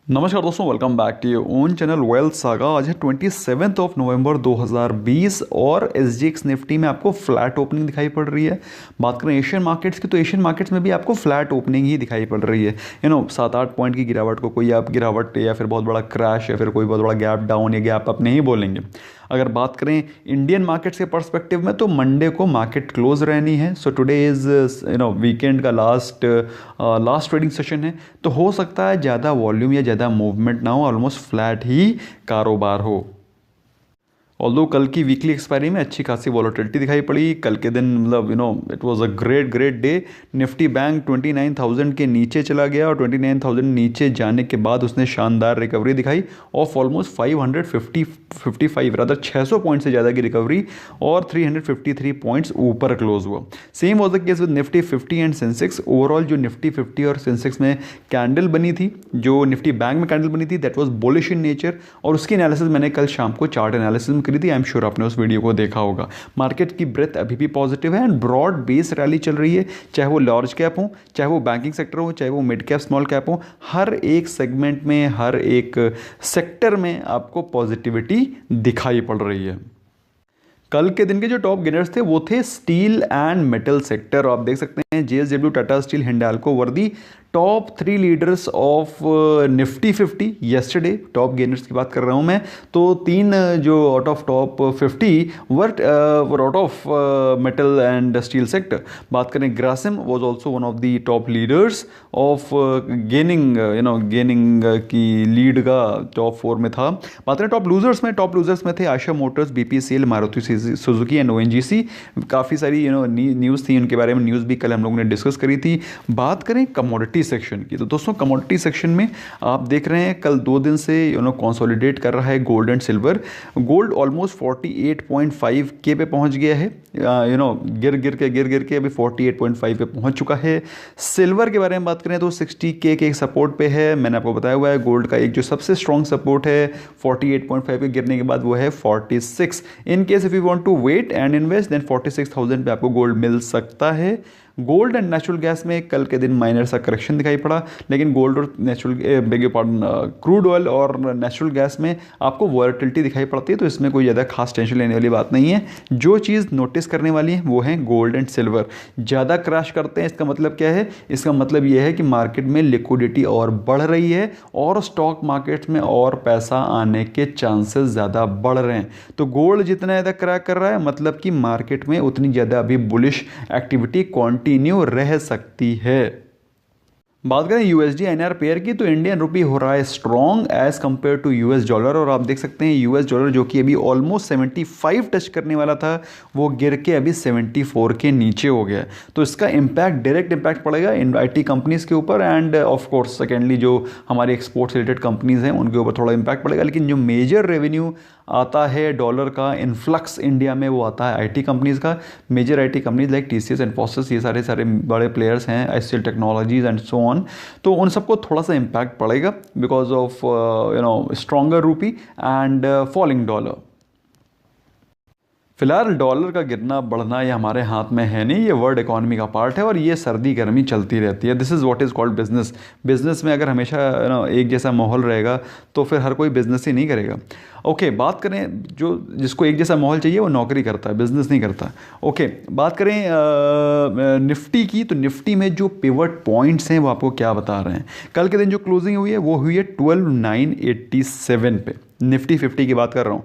नमस्कार दोस्तों, welcome back to your own channel wealth saga. आज है 27 नवंबर 2020 और SGX निफ्टी में आपको फ्लैट ओपनिंग दिखाई पड़ रही है। बात करें एशियन मार्केट्स की, तो एशियन मार्केट्स में भी आपको फ्लैट ओपनिंग ही दिखाई पड़ रही है। 7-8 पॉइंट की गिरावट को कोई आप गिरावट या फिर बहुत बड़ा क्रैश या फिर कोई बहुत बड़ा गैप डाउन या गैप अप नहीं बोलेंगे। अगर बात करें इंडियन मार्केट्स के पर्सपेक्टिव में, तो मंडे को मार्केट क्लोज रहनी है। सो टुडे इज़ वीकेंड का लास्ट ट्रेडिंग सेशन है, तो हो सकता है ज़्यादा वॉल्यूम या ज़्यादा मूवमेंट ना हो, ऑलमोस्ट फ्लैट ही कारोबार हो। ऑल्दो कल की वीकली एक्सपायरी में अच्छी खासी वॉलेटिलिटी दिखाई पड़ी। कल के दिन मतलब it was a great day. Nifty bank 29,000 के नीचे चला गया और 29,000 नीचे जाने के बाद उसने शानदार रिकवरी दिखाई ऑफ ऑलमोस्ट 555 रादर 600 पॉइंट से ज़्यादा की रिकवरी और 353 पॉइंट्स ऊपर क्लोज हुआ। Same was the case with Nifty 50 and Sensex. Overall जो निफ्टी 50 और सेंसेक्स में कैंडल बनी थी, जो निफ्टी बैंक में कैंडल बनी थी, that was bullish in nature और उसकी एनालिसिस मैंने कल शाम को चार्ट एनालिसिस करी थी। आई एम श्योर आपने उस वीडियो को देखा होगा। मार्केट की ब्रेथ अभी भी पॉजिटिव है एंड ब्रॉड बेस रैली चल रही है, चाहे वो लार्ज कैप हो, चाहे वो बैंकिंग सेक्टर हो, चाहे वो मिड कैप स्मॉल कैप हो। हर एक सेगमेंट में, हर एक सेक्टर में आपको पॉजिटिविटी दिखाई पड़ रही है। कल के दिन के जो टॉप गेनर्स थे वो थे स्टील एंड मेटल सेक्टर। आप देख सकते हैं JSW, Tata steel, Hindalco were the top 3 leaders of Nifty 50 yesterday. Top gainers की बात कर रहा हूं मैं, तो 3 जो out of top 50 were out of metal and steel sector. बात करें, Grasim was also one of the top leaders of gaining की लीड का टॉप 4 में था। बात करें टॉप लूजर्स में थे Asha motors, BPCL, Maruti Suzuki and ONGC। काफ़ी सारी न्यूज़ थी, उनके बारे में न्यूज़ भी कल हम लोगों ने डिस्कस करी थी। बात करें कमोडिटी सेक्शन की, तो दोस्तों कमोडिटी सेक्शन में आप देख रहे हैं कल 2 दिन से कंसोलिडेट कर रहा है gold and silver. Gold almost 48.5 के पे पहुंच गया है, गिर के अभी 48.5 पे पहुंच चुका है। सिल्वर के बारे में बात करें तो 60 के एक सपोर्ट पे है। मैंने आपको बताया हुआ है गोल्ड का एक जो सबसे स्ट्रॉन्ग सपोर्ट है 48.5 के गिरने के बाद वो है 46। In case if you want to wait and invest then 46,000 पे आपको गोल्ड मिल सकता है। गोल्ड एंड नेचुरल गैस में कल के दिन माइनर सा करेक्शन दिखाई पड़ा, लेकिन गोल्ड और क्रूड ऑयल और नेचुरल गैस में आपको वॉलेटिलिटी दिखाई पड़ती है, तो इसमें कोई ज़्यादा खास टेंशन लेने वाली बात नहीं है। जो चीज़ नोटिस करने वाली है वो है गोल्ड एंड सिल्वर। ज़्यादा क्रैश करते हैं, इसका मतलब क्या है? इसका मतलब ये है कि मार्केट में लिक्विडिटी और बढ़ रही है और स्टॉक मार्केट में और पैसा आने के चांसेस ज़्यादा बढ़ रहे हैं। तो गोल्ड जितना ज़्यादा क्रैक कर रहा है, मतलब कि मार्केट में उतनी ज़्यादा अभी बुलिश एक्टिविटी कंटिन्यू रह सकती है। बात करें USD INR पेयर की, तो इंडियन रुपी हो रहा है strong as compare to US dollar और आप देख सकते हैं US डॉलर जो कि अभी ऑलमोस्ट 75 टच करने वाला था, वो गिर के अभी 74 के नीचे हो गया। तो इसका इम्पैक्ट, डायरेक्ट इम्पैक्ट पड़ेगा इन IT कंपनीज़ के ऊपर एंड ऑफ कोर्स सेकेंडली जो हमारे एक्सपोर्ट्स रिलेटेड कंपनीज़ हैं उनके ऊपर थोड़ा इम्पैक्ट पड़ेगा। लेकिन जो मेजर रेवेन्यू आता है डॉलर का इन्फ्लक्स इंडिया में, वो आता है IT कंपनीज़ का। Major IT companies like TCS, Infosys, ये सारे बड़े प्लेयर्स हैं, HCL technologies and so on. तो उन सबको थोड़ा सा इम्पैक्ट पड़ेगा because of stronger rupee and falling dollar. फिलहाल डॉलर का गिरना बढ़ना ये हमारे हाथ में है नहीं, ये वर्ल्ड इकोनॉमी का पार्ट है और ये सर्दी गर्मी चलती रहती है। This is what is called business. Business में अगर हमेशा एक जैसा माहौल रहेगा तो फिर हर कोई बिजनेस ही नहीं करेगा। ओके, बात करें जो जिसको एक जैसा माहौल चाहिए वो नौकरी करता है, बिजनेस नहीं करता। ओके, बात करें निफ्टी की, तो निफ्टी में जो पिवट पॉइंट्स हैं वो आपको क्या बता रहे हैं। कल के दिन जो क्लोजिंग हुई है वो हुई है 12,987 पे। निफ्टी 50 की बात कर रहा हूँ।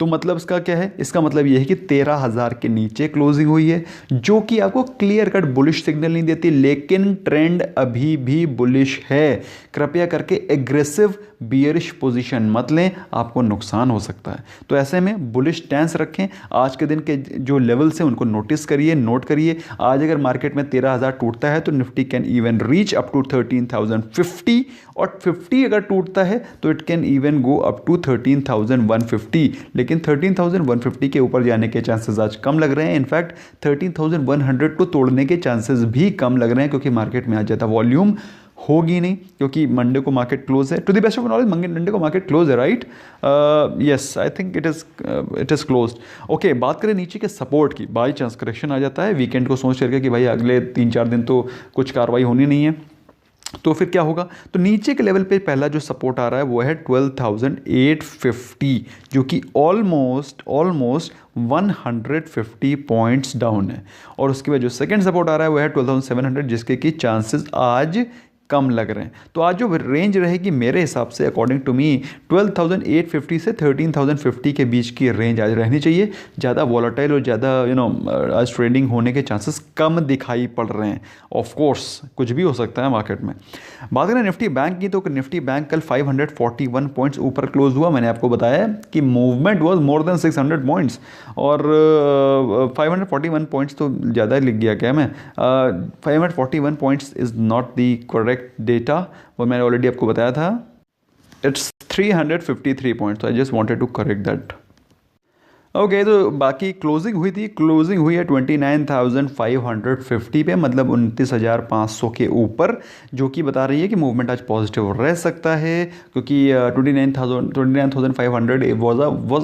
तो मतलब इसका क्या है? इसका मतलब यह है कि 13,000 के नीचे क्लोजिंग हुई है, जो कि आपको क्लियर कट बुलिश सिग्नल नहीं देती, लेकिन ट्रेंड अभी भी बुलिश है। कृपया करके एग्रेसिव बियरिश पोजीशन मत लें, आपको नुकसान हो सकता है। तो ऐसे में बुलिश स्टैंस रखें। आज के दिन के जो लेवल्स हैं उनको नोटिस करिए, नोट करिए। आज अगर मार्केट में 13,000 टूटता है तो Nifty can even reach up to 13,050 और 50 अगर टूटता है तो it can even go up to 13,150। लेकिन 13,150 के ऊपर जाने के चांसेस आज कम लग रहे हैं। इनफैक्ट 13,100 को तोड़ने के चांसेस भी कम लग रहे हैं, क्योंकि मार्केट में आज ज़्यादा वॉल्यूम होगी नहीं, क्योंकि मंडे को मार्केट क्लोज है। To the best of knowledge Monday को मार्केट क्लोज है, right? Yes, I think it is closed. Okay, बात करें नीचे के सपोर्ट की। बाई चांस करेक्शन आ जाता है वीकेंड को सोच करके कि भाई अगले 3-4 दिन तो कुछ कार्रवाई होनी नहीं है, तो फिर क्या होगा, तो नीचे के लेवल पे पहला जो सपोर्ट आ रहा है वो है 12,850, जो कि ऑलमोस्ट ऑलमोस्ट 150 पॉइंट्स डाउन है। और उसके बाद जो सेकंड सपोर्ट आ रहा है वो है 12,700, जिसके कि चांसेस आज कम लग रहे हैं। तो आज जो रेंज रहेगी मेरे हिसाब से अकॉर्डिंग टू मी 12,850 से 13,050 के बीच की रेंज आज रहनी चाहिए। ज़्यादा वॉलेटाइल और ज़्यादा आज ट्रेडिंग होने के चांसेस कम दिखाई पड़ रहे हैं। ऑफ कोर्स कुछ भी हो सकता है मार्केट में। बात करें निफ्टी बैंक की, तो निफ्टी बैंक कल 541 पॉइंट्स ऊपर क्लोज हुआ। मैंने आपको बताया कि movement was more than 600 points, और 541 पॉइंट्स तो ज़्यादा लिख गया क्या मैं, 541 points is not the correct data, वो मैंने ऑलरेडी आपको बताया था। It's 353 points, I just wanted to correct that. Okay, तो बाकी क्लोजिंग हुई थी, क्लोजिंग हुई है 29,550 पे, मतलब 29,500 के ऊपर, जो कि बता रही है कि मूवमेंट आज पॉजिटिव रह सकता है, क्योंकि 29,500 वाज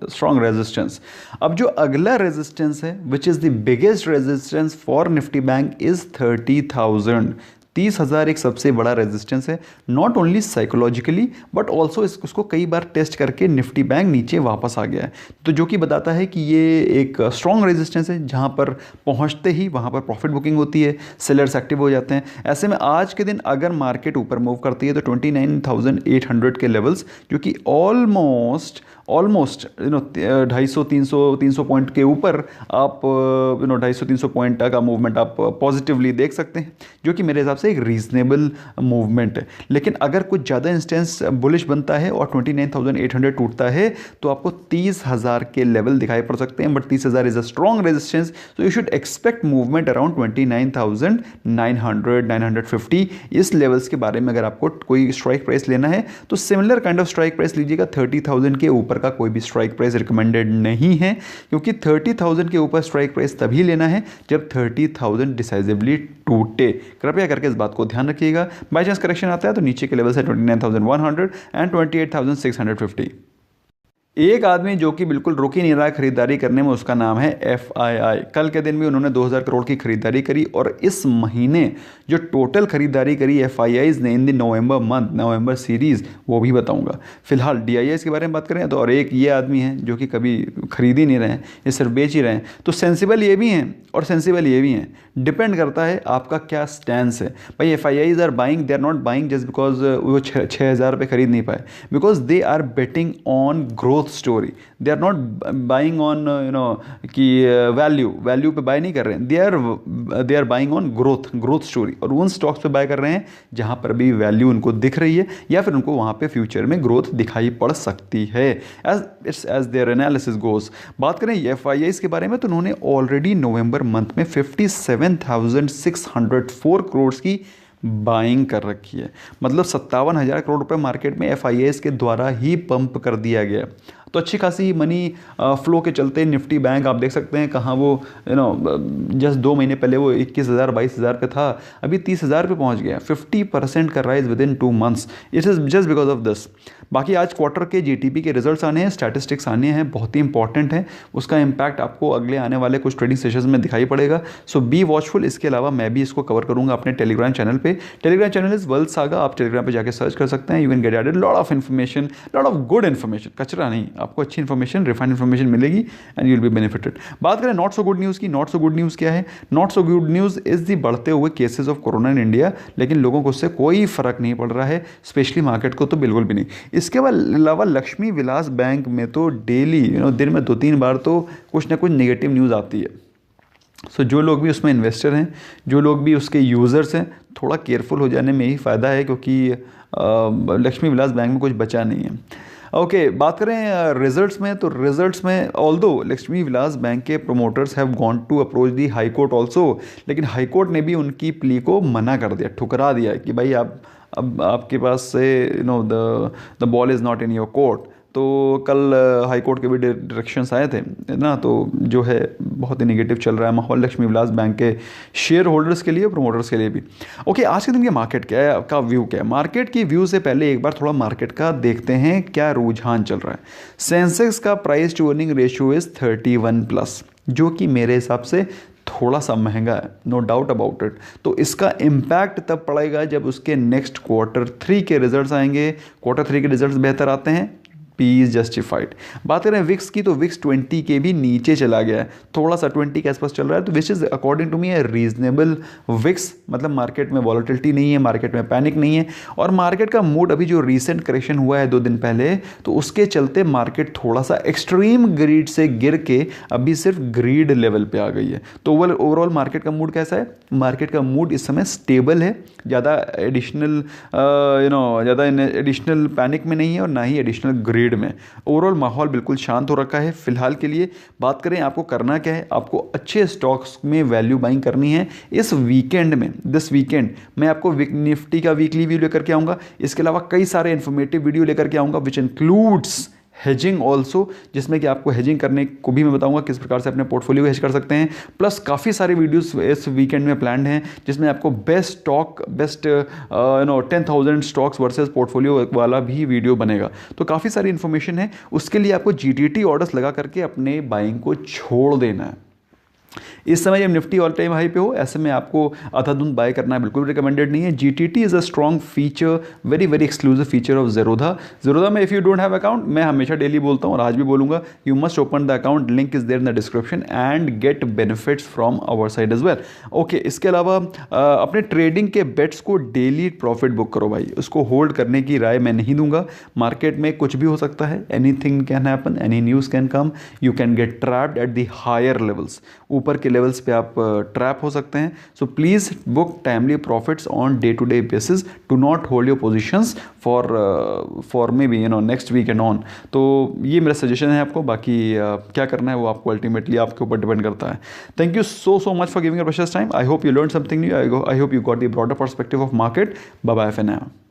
स्ट्रॉन्ग रेजिस्टेंस। अब जो अगला रेजिस्टेंस है which is the biggest resistance for Nifty bank is 30,000। 30,000 एक सबसे बड़ा रेजिस्टेंस है, not only psychologically but also उसको कई बार टेस्ट करके निफ्टी बैंक नीचे वापस आ गया है, तो जो कि बताता है कि ये एक स्ट्रॉन्ग रेजिस्टेंस है, जहां पर पहुंचते ही वहां पर प्रॉफिट बुकिंग होती है, सेलर्स एक्टिव हो जाते हैं। ऐसे में आज के दिन अगर मार्केट ऊपर मूव करती है तो 29,800 के लेवल्स, जो कि ऑलमोस्ट 250-300 पॉइंट के ऊपर आप 250-300 पॉइंट का मूवमेंट आप पॉजिटिवली देख सकते हैं, जो कि मेरे हिसाब से एक रीजनेबल मूवमेंट है। लेकिन अगर कुछ ज़्यादा इंस्टेंस बुलिश बनता है और 29,800 टूटता है तो आपको 30,000 के लेवल दिखाई पड़ सकते हैं, but 30,000 is a strong resistance, तो you should expect movement around 29,900-950। इस लेवल्स के बारे में अगर आपको कोई स्ट्राइक प्राइस लेना है तो similar kind of strike price लीजिएगा। 30,000 के ऊपर का कोई भी स्ट्राइक प्राइस रिकमेंडेड नहीं है, क्योंकि 30,000 के ऊपर स्ट्राइक प्राइस तभी लेना है जब 30,000 डिसाइसिवली टूटे। कृपया करके इस बात को ध्यान रखिएगा। बाई चांस करेक्शन आता है तो नीचे के लेवल से 29,100 एंड 28,650। एक आदमी जो कि बिल्कुल रुक ही नहीं रहा है खरीदारी करने में, उसका नाम है FII। कल के दिन भी उन्होंने 2,000 करोड़ की खरीदारी करी, और इस महीने जो टोटल खरीदारी करी FIIs ने in the November month, November series, वो भी बताऊंगा। फिलहाल DIIs के बारे में बात करें तो, और एक ये आदमी है जो कि कभी खरीद ही नहीं रहे हैं, ये सिर्फ बेच ही रहे हैं। तो सेंसिबल ये भी हैं और सेंसिबल ये भी हैं, डिपेंड करता है आपका क्या स्टैंस है। भाई FIIs are buying, they are not buying just because वो 6,000 पे खरीद नहीं पाए, because they are betting on growth story. They are not buying on कि वैल्यू पे बाय नहीं कर रहे हैं, they are buying on growth story, और उन स्टॉक्स पे बाय कर रहे हैं जहां पर भी वैल्यू उनको दिख रही है या फिर उनको वहां पे फ्यूचर में ग्रोथ दिखाई पड़ सकती है, एज देयर एनालिसिस गोज। बात करें FIIs के बारे में तो उन्होंने ऑलरेडी नवंबर मंथ में 57,604 करोड़ की बाइंग कर रखी है, मतलब 57,000 करोड़ रुपए मार्केट में FIIs के द्वारा ही पंप कर दिया गया। तो अच्छी खासी मनी फ्लो के चलते निफ्टी बैंक आप देख सकते हैं कहाँ वो जस्ट 2 महीने पहले वो 21,000-22,000 पे था, अभी 30,000 पे पहुंच गया। 50% का rise with in 2 months, it is just because of this. बाकी आज क्वार्टर के GDP के रिजल्ट्स आने हैं, स्टैटिस्टिक्स आने हैं, बहुत ही इंपॉर्टेंट है, उसका इम्पैक्ट आपको अगले आने वाले कुछ ट्रेडिंग सेशंस में दिखाई पड़ेगा, सो बी वॉचफुल। इसके अलावा मैं भी इसको कवर करूंगा अपने टेलीग्राम चैनल पे। Telegram channel is world saga, आप टेलीग्राम पे जाकर सर्च कर सकते हैं। You can get added lot of information, lot of good information, कचरा नहीं, आपको अच्छी इन्फॉर्मेशन, रिफाइंड इन्फॉर्मेशन मिलेगी and you will be benefited. बात करें नॉट सो गुड न्यूज़ की, नॉट सो गुड न्यूज़ क्या है? Not so good news is the बढ़ते हुए cases of corona in India, लेकिन लोगों को उससे कोई फर्क नहीं पड़ रहा है, स्पेशली मार्केट को तो बिल्कुल भी नहीं। इसके अलावा लक्ष्मी विलास बैंक में तो डेली दिन में 2-3 बार तो कुछ ना कुछ नेगेटिव न्यूज़ आती है। सो जो लोग भी उसमें इन्वेस्टर हैं, जो लोग भी उसके यूज़र्स हैं, थोड़ा केयरफुल हो जाने में ही फ़ायदा है, क्योंकि लक्ष्मी विलास बैंक में कुछ बचा नहीं है। ओके, बात करें रिजल्ट्स में, तो रिजल्ट्स में ऑल्दो लक्ष्मी विलास बैंक के promoters have gone to approach the high court also, लेकिन हाई कोर्ट ने भी उनकी प्ली को मना कर दिया, ठुकरा दिया कि भाई अब आपके पास से the ball is not in your court. तो कल हाई कोर्ट के भी डायरेक्शंस आए थे ना, तो जो है बहुत ही नेगेटिव चल रहा है माहौल लक्ष्मी विलास बैंक के शेयर होल्डर्स के लिए, प्रोमोटर्स के लिए भी। ओके, आज के दिन के मार्केट क्या है, आपका व्यू क्या है? मार्केट की व्यू से पहले एक बार थोड़ा मार्केट का देखते हैं क्या रुझान चल रहा है। सेंसेक्स का price to earning ratio is 31+, जो कि मेरे हिसाब से थोड़ा सा महंगा है, नो डाउट अबाउट इट। तो इसका इम्पैक्ट तब पड़ेगा जब उसके नेक्स्ट Q3 के रिजल्ट्स आएंगे। Q3 के रिजल्ट्स बेहतर आते हैं, पी इज जस्टिफाइड। बात करें विक्स की, तो विक्स 20 के भी नीचे चला गया है, थोड़ा सा 20 के आसपास चल रहा है, तो which is according to me a reasonable VIX. मतलब मार्केट में वॉलेटिलिटी नहीं है, मार्केट में पैनिक नहीं है, और मार्केट का मूड अभी जो रीसेंट करेक्शन हुआ है 2 दिन पहले, तो उसके चलते मार्केट थोड़ा सा एक्सट्रीम ग्रीड से गिर के अभी सिर्फ ग्रीड लेवल पे आ गई है। तो ओवरऑल मार्केट का मूड कैसा है? मार्केट का मूड इस समय स्टेबल है, ज़्यादा एडिशनल ज़्यादा एडिशनल पैनिक में नहीं है और ना ही एडिशनल ग्रीड में। ओवरऑल माहौल बिल्कुल शांत हो रखा है फिलहाल के लिए। बात करें आपको करना क्या है, आपको अच्छे स्टॉक्स में वैल्यू बाइंग करनी है इस वीकेंड में। दिस वीकेंड मैं आपको निफ्टी का वीकली वीडियो लेकर के आऊँगा, इसके अलावा कई सारे इन्फॉर्मेटिव वीडियो लेकर के आऊँगा विच इंक्लूड्स हेजिंग ऑल्सो, जिसमें कि आपको हेजिंग करने को भी मैं बताऊंगा किस प्रकार से अपने पोर्टफोलियो हेज कर सकते हैं। प्लस काफ़ी सारे वीडियोस इस वीकेंड में प्लान्ड हैं जिसमें आपको best stock 10,000 stocks versus portfolio वाला भी वीडियो बनेगा। तो काफ़ी सारी इन्फॉर्मेशन है, उसके लिए आपको GTT ऑर्डर्स लगा करके अपने बाइंग को छोड़ देना है। इस समय जब निफ्टी ऑल टाइम हाई पे हो, ऐसे में आपको अंधाधुंध बाय करना बिल्कुल रिकमेंडेड नहीं है। GTT is a strong feature, very very exclusive feature of Zerodha में if you don't have account, मैं हमेशा डेली बोलता हूँ और आज भी बोलूँगा, you must open the account, link is there in the description and get benefits from our side as well. Okay, इसके अलावा अपने ट्रेडिंग के बेट्स को डेली प्रॉफिट बुक करो भाई, उसको होल्ड करने की राय मैं नहीं दूंगा। मार्केट में कुछ भी हो सकता है, anything can happen, any news can come, you can get trapped at the higher levels, ऊपर के लेवल्स पे आप ट्रैप हो सकते हैं। So please book timely profits on day to day basis, do not hold your positions for maybe next week and on. तो ये मेरा सजेशन है आपको, बाकी क्या करना है वो आपको अल्टीमेटली आपके ऊपर डिपेंड करता है। Thank you so much for giving your precious time. I hope you learn something new, I hope you got the broader perspective of market. Bye bye for now.